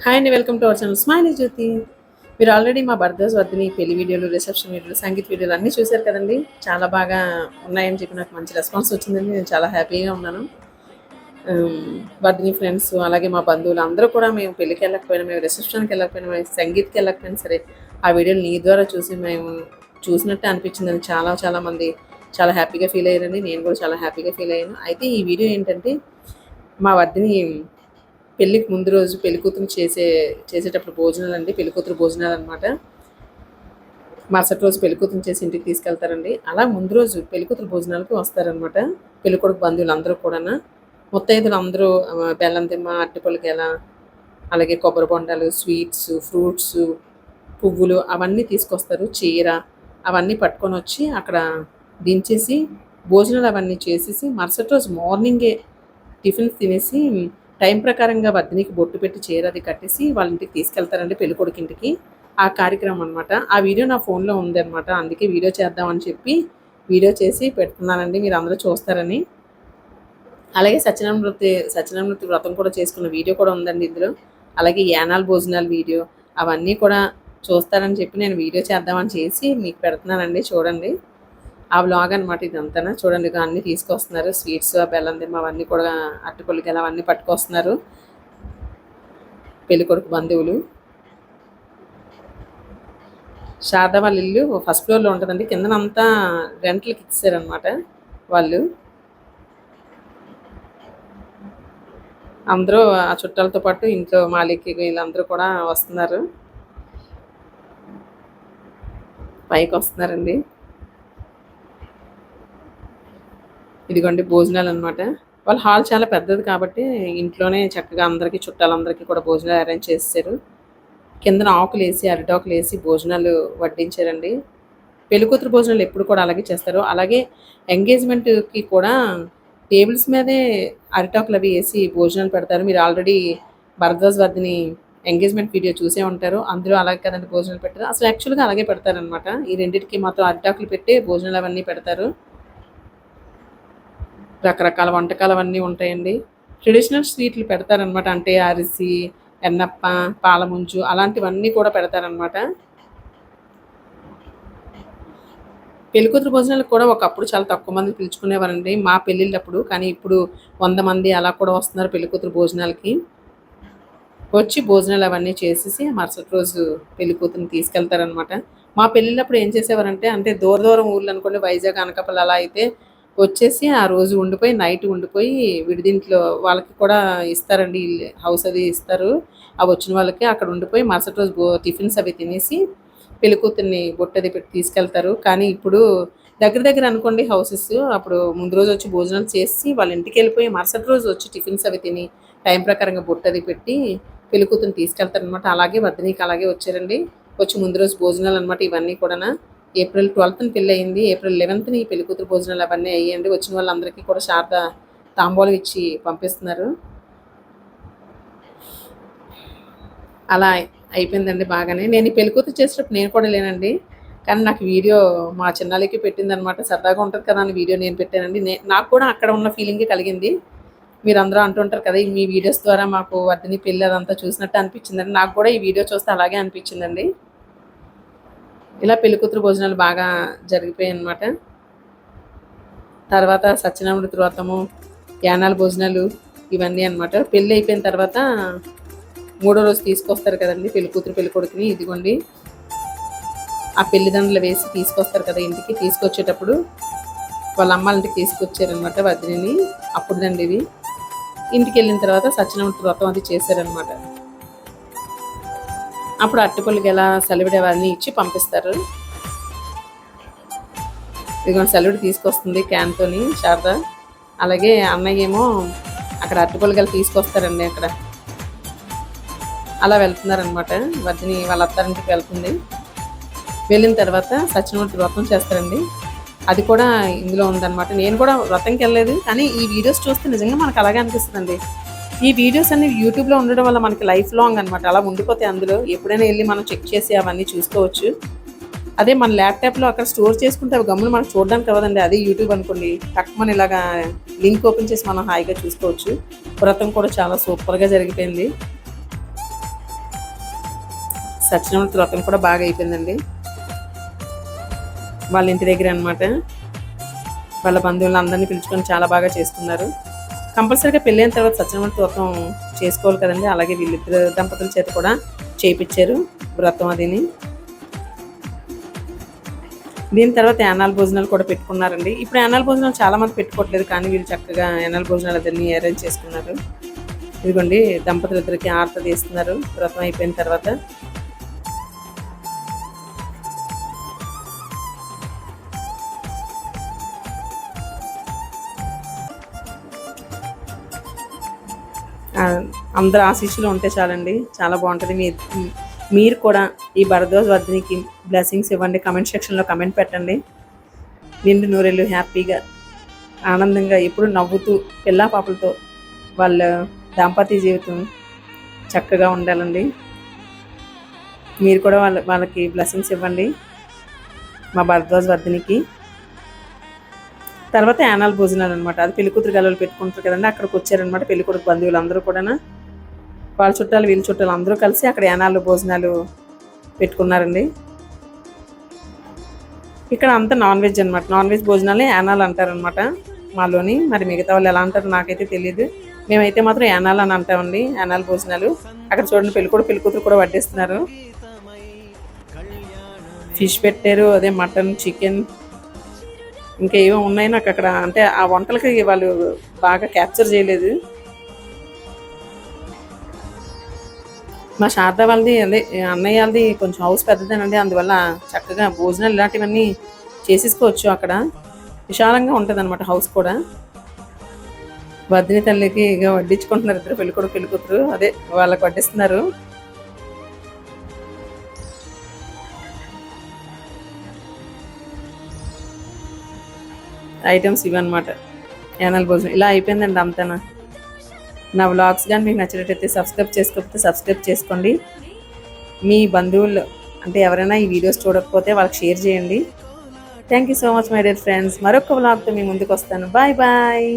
Hi అండి, welcome to our channel smiley Jyothi. మీరు already మా బర్త్డేస్ వద్దని పెళ్లి వీడియోలు, రిసెప్షన్ వీడియోలు, సంగీత్ వీడియోలు అన్నీ చూశారు కదండి. చాలా బాగా ఉన్నాయని చెప్పి నాకు మంచి రెస్పాన్స్ వచ్చిందండి. నేను చాలా హ్యాపీగా ఉన్నాను. బర్త్డే ఫ్రెండ్స్ అలాగే మా బంధువులు అందరూ కూడా మేము పెళ్ళికి వెళ్ళకపోయినా, మేము రిసెప్షన్కి వెళ్ళకపోయినా, మేము సంగీత్కి వెళ్ళకపోయినా సరే ఆ వీడియోలు నీ ద్వారా చూసి మేము చూసినట్టే అనిపించిందని చాలా చాలామంది చాలా హ్యాపీగా ఫీల్ అయ్యారండి. నేను కూడా చాలా హ్యాపీగా ఫీల్ అయ్యాను. అయితే ఈ వీడియో ఏంటంటే మా వద్దని పెళ్ళికి ముందు రోజు పెళ్ళికూతురు చేసేటప్పుడు భోజనాలు అండి, పెళ్ళికూతురు భోజనాలు అనమాట. మరుసటి రోజు పెళ్ళికూతురు చేసి ఇంటికి తీసుకెళ్తారండి. అలా ముందు రోజు పెళ్ళికూతురు భోజనాలకి వస్తారనమాట పెళ్ళికొడుకు బంధువులు అందరూ కూడా. ముత్తైదులు అందరూ బెల్లం దిమ్మ, అరటిపళ్ళు గెల, అలాగే కొబ్బరి బొండాలు, స్వీట్స్, ఫ్రూట్స్, పువ్వులు అవన్నీ తీసుకొస్తారు. చీర అవన్నీ పట్టుకొని వచ్చి అక్కడ దించేసి భోజనాలు అవన్నీ చేసేసి మరుసటి రోజు మార్నింగే టిఫిన్స్ తినేసి టైం ప్రకారంగా వద్దినికి బొట్టు పెట్టి చీర అది కట్టేసి వాళ్ళ ఇంటికి తీసుకెళ్తారండి, పెళ్ళికొడుకు ఇంటికి. ఆ కార్యక్రమం అనమాట. ఆ వీడియో నా ఫోన్లో ఉందన్నమాట. అందుకే వీడియో చేద్దామని చెప్పి వీడియో చేసి పెడుతున్నానండి, మీరు అందరూ చూస్తారని. అలాగే సత్యనారాయణ వ్రతం కూడా చేసుకున్న వీడియో కూడా ఉందండి ఇందులో. అలాగే యానాలు భోజనాలు వీడియో అవన్నీ కూడా చూస్తారని చెప్పి నేను వీడియో చేద్దామని చేసి మీకు పెడుతున్నానండి, చూడండి. ఆ వ్లాగ్ అనమాట ఇదంతా. చూడండి, ఇక అన్నీ తీసుకొస్తున్నారు. స్వీట్స్, బెల్లం దిమ్మ అవన్నీ కూడా, అరటిపళ్ళు గెల అవన్నీ పట్టుకొస్తున్నారు పెళ్ళికొడుకు బంధువులు. శారద వాళ్ళ ఇల్లు ఫస్ట్ ఫ్లోర్లో ఉంటుందండి. కిందనంతా రెంట్లకి ఇచ్చారనమాట వాళ్ళు. అందరూ ఆ చుట్టాలతో పాటు ఇంట్లో మాలిక్ వీళ్ళందరూ కూడా వస్తున్నారు, పైకి వస్తున్నారండి. ఇదిగోండి భోజనాలు అనమాట. వాళ్ళ హాల్ చాలా పెద్దది కాబట్టి ఇంట్లోనే చక్కగా అందరికీ, చుట్టాలందరికీ కూడా భోజనాలు అరేంజ్ చేశారు. కిందన ఆకులు వేసి, అరిటాకులు వేసి భోజనాలు వడ్డించారండి. పెళ్ళికూతురు భోజనాలు ఎప్పుడు కూడా అలాగే చేస్తారు. అలాగే ఎంగేజ్మెంట్కి కూడా టేబుల్స్ మీదే అరిటాకులు అవి వేసి భోజనాలు పెడతారు. మీరు already Bharadwaj Vardhini engagement video చూసే ఉంటారు. అందులో అలాగే కదండి భోజనాలు పెట్టారు. అసలు యాక్చువల్గా అలాగే పెడతారనమాట. ఈ రెండింటికి మాత్రం అరిటాకులు పెట్టి భోజనాలు అవన్నీ పెడతారు. రకరకాల వంటకాలు అవన్నీ ఉంటాయండి. ట్రెడిషనల్ స్వీట్లు పెడతారనమాట. అంటే అరిసి, ఎన్నప్ప, పాలముంజు అలాంటివన్నీ కూడా పెడతారనమాట. పెళ్ళికూతురు భోజనాలకు కూడా ఒకప్పుడు చాలా తక్కువ మంది పిలుచుకునేవారండి మా పెళ్ళిళ్ళప్పుడు. కానీ ఇప్పుడు 100 మంది అలా కూడా వస్తున్నారు పెళ్ళికూతురు భోజనాలకి. వచ్చి భోజనాలు అవన్నీ చేసేసి మరుసటి రోజు పెళ్ళికూతురిని తీసుకెళ్తారనమాట. మా పెళ్ళిళ్ళప్పుడు ఏం చేసేవారంటే, అంటే దూర దూరం ఊర్లు అనుకోండి, వైజాగ్, అనకాపల్లి అలా అయితే వచ్చేసి ఆ రోజు ఉండిపోయి నైట్ ఉండిపోయి విడిదింట్లో వాళ్ళకి కూడా ఇస్తారండి, హౌస్ అది ఇస్తారు. అవి వచ్చిన వాళ్ళకి అక్కడ ఉండిపోయి మరుసటి రోజు టిఫిన్స్ అవి తినేసి పెళ్ళికూతుర్ని బొట్టది పెట్టి తీసుకెళ్తారు. కానీ ఇప్పుడు దగ్గర దగ్గర అనుకోండి హౌసెస్, అప్పుడు ముందు రోజు వచ్చి భోజనాలు చేసి వాళ్ళ ఇంటికి వెళ్ళిపోయి మరుసటి రోజు వచ్చి టిఫిన్స్ అవి తిని టైం ప్రకారంగా బొట్టది పెట్టి పెళ్ళికూతుర్ని తీసుకెళ్తారనమాట. అలాగే వద్దనీకి అలాగే వచ్చారండి. వచ్చి ముందు రోజు భోజనాలు అనమాట ఇవన్నీ కూడా. ఏప్రిల్ 12th పెళ్ళి అయింది. ఏప్రిల్ 11th ఈ పెళ్ళికూతురు భోజనాలు అవన్నీ అయ్యండి. వచ్చిన వాళ్ళందరికీ కూడా శారద తాంబూలం ఇచ్చి పంపిస్తున్నారు. అలా అయిపోయిందండి బాగానే. నేను ఈ పెళ్ళికూతురు చేసేటప్పుడు నేను కూడా లేనండి. కానీ నాకు వీడియో మా చిన్నాలకి పెట్టిందనమాట. సరదాగా ఉంటుంది కదా అని వీడియో నేను పెట్టానండి. నాకు కూడా అక్కడ ఉన్న ఫీలింగే కలిగింది. మీరు అందరూ అంటుంటారు కదా, మీ వీడియోస్ ద్వారా మాకు వద్దని పెళ్ళి అదంతా చూసినట్టు అనిపించిందండి. నాకు కూడా ఈ వీడియో చూస్తే అలాగే అనిపించిందండి. ఇలా పెళ్ళికూతురు భోజనాలు బాగా జరిగిపోయాయి అన్నమాట. తర్వాత సత్యనారాయణ వ్రతము, యానాల భోజనాలు ఇవన్నీ అనమాట. పెళ్ళి అయిపోయిన తర్వాత 3వ రోజు తీసుకొస్తారు కదండి పెళ్ళికూతురు పెళ్ళికొడుకుని. ఇదిగోండి ఆ పెళ్లిదండలు వేసి తీసుకొస్తారు కదా ఇంటికి. తీసుకొచ్చేటప్పుడు వాళ్ళ అమ్మాళ్ళ ఇంటికి తీసుకొచ్చారనమాట వదిలిని. అప్పుడుదండి ఇది. ఇంటికి వెళ్ళిన తర్వాత సత్యనారాయణ వ్రతం అది చేశారనమాట. అప్పుడు అరటిపళ్ళకి ఎలా సెలవిడి అవన్నీ ఇచ్చి పంపిస్తారు. ఇదిగో సెలవిడి తీసుకొస్తుంది క్యాన్తోని శారద. అలాగే అన్నయ్య ఏమో అక్కడ అరటిపళ్ళకి తీసుకొస్తారండి. అక్కడ అలా వెళ్తున్నారనమాట. వదిని వాళ్ళ అత్తారింటికి వెళ్తుంది. వెళ్ళిన తర్వాత సత్యనారాయణ వ్రతం చేస్తారండి. అది కూడా ఇందులో ఉందన్నమాట. నేను కూడా వ్రతంకి వెళ్ళలేదు, కానీ ఈ వీడియోస్ చూస్తే నిజంగా మనకు అలాగే అనిపిస్తుందండి. ఈ వీడియోస్ అన్ని యూట్యూబ్లో ఉండడం వల్ల మనకి లైఫ్ లాంగ్ అనమాట అలా ఉండిపోతాయి. అందులో ఎప్పుడైనా వెళ్ళి మనం చెక్ చేసి అవన్నీ చూసుకోవచ్చు. అదే మన ల్యాప్టాప్లో అక్కడ స్టోర్ చేసుకుంటే అవి గమ్మున మనకు చూడడానికి అవ్వదండి. అదే యూట్యూబ్ అనుకోండి, టక్మని ఇలాగా లింక్ ఓపెన్ చేసి మనం హాయిగా చూసుకోవచ్చు. వ్రతం కూడా చాలా సూపర్గా జరిగిపోయింది. సత్యనారాయణ వ్రతం కూడా బాగా అయిపోయిందండి. వాళ్ళ ఇంటి దగ్గర అనమాట. వాళ్ళ బంధువులను అందరినీ పిలుచుకొని చాలా బాగా చేసుకున్నారు. కంపల్సరీగా పెళ్ళైన తర్వాత సత్యనారాయణ వ్రతం చేసుకోవాలి కదండి. అలాగే వీళ్ళిద్దరు దంపతుల చేత కూడా చేయించారు వ్రతం అదిని. దీని తర్వాత యానాల భోజనాలు కూడా పెట్టుకున్నారండి. ఇప్పుడు యానాల భోజనాలు చాలా మంది పెట్టుకోవట్లేదు, కానీ వీళ్ళు చక్కగా యానాల భోజనాలు అదన్నీ అరేంజ్ చేసుకున్నారు. ఇదిగోండి దంపతులు ఇద్దరికి ఆరత తీస్తున్నారు వ్రతం అయిపోయిన తర్వాత. అందరు ఆశీస్సులు ఉంటే చాలండి, చాలా బాగుంటుంది. మీరు కూడా ఈ భరద్వాజ్ వర్ధినికి బ్లెస్సింగ్స్ ఇవ్వండి. కమెంట్ సెక్షన్లో కమెంట్ పెట్టండి. నిండు నూరేళ్ళు హ్యాపీగా ఆనందంగా ఎప్పుడు నవ్వుతూ పిల్లా పాపలతో వాళ్ళ దాంపత్య జీవితం చక్కగా ఉండాలండి. మీరు కూడా వాళ్ళకి బ్లెస్సింగ్స్ ఇవ్వండి మా భరద్వాజ్ వర్ధినికి. తర్వాత యానాల భోజనాలు అనమాట. అది పెళ్లికూతురు గలలు పెట్టుకుంటారు కదండి, అక్కడికి వచ్చారనమాట పెళ్లికొడుకు బంధువులు అందరూ కూడా. వాళ్ళ చుట్టాలు వీళ్ళ చుట్టాలు అందరూ కలిసి అక్కడ యానాల భోజనాలు పెట్టుకున్నారండి. ఇక్కడ అంతా నాన్ వెజ్ అనమాట. నాన్ వెజ్ భోజనాలే యానాలు అంటారనమాట మాలోని. మరి మిగతా వాళ్ళు ఎలా అంటారో నాకైతే తెలియదు. మేమైతే మాత్రం యానాలు అని అంటామండి, యానాల భోజనాలు. అక్కడ చూడండి పెళ్లికూతురు కూడా వడ్డిస్తున్నారు. ఫిష్ పెట్టారు, అదే మటన్, చికెన్, ఇంకా ఏమో ఉన్నాయి. నాకు అక్కడ అంటే ఆ వంటలకి వాళ్ళు బాగా క్యాప్చర్ చేయలేదు. మా శారద వాళ్ళది అదే అన్నయ్య వాళ్ళది కొంచెం హౌస్ పెద్దదేనండి, అందువల్ల చక్కగా భోజనాలు ఇలాంటివన్నీ చేసేసుకోవచ్చు. అక్కడ విశాలంగా ఉంటుంది అనమాట హౌస్ కూడా. వర్ధిని తల్లికి ఇక వడ్డించుకుంటున్నారు ఇద్దరు పెళ్లికూతురు, అదే వాళ్ళకి వడ్డిస్తున్నారు. ఐటమ్స్ ఇవన్నమాట యానాల భోజనం. ఇలా అయిపోయిందండి అంతనా. నా వ్లాగ్స్ కానీ మీకు నచ్చినట్టయితే సబ్స్క్రైబ్ చేసుకోకపోతే సబ్స్క్రైబ్ చేసుకోండి. మీ బంధువులు అంటే ఎవరైనా ఈ వీడియోస్ చూడకపోతే వాళ్ళకి షేర్ చేయండి. Thank you so much my dear friends. మరొక వ్లాగ్తో మీ ముందుకు వస్తాను. Bye bye.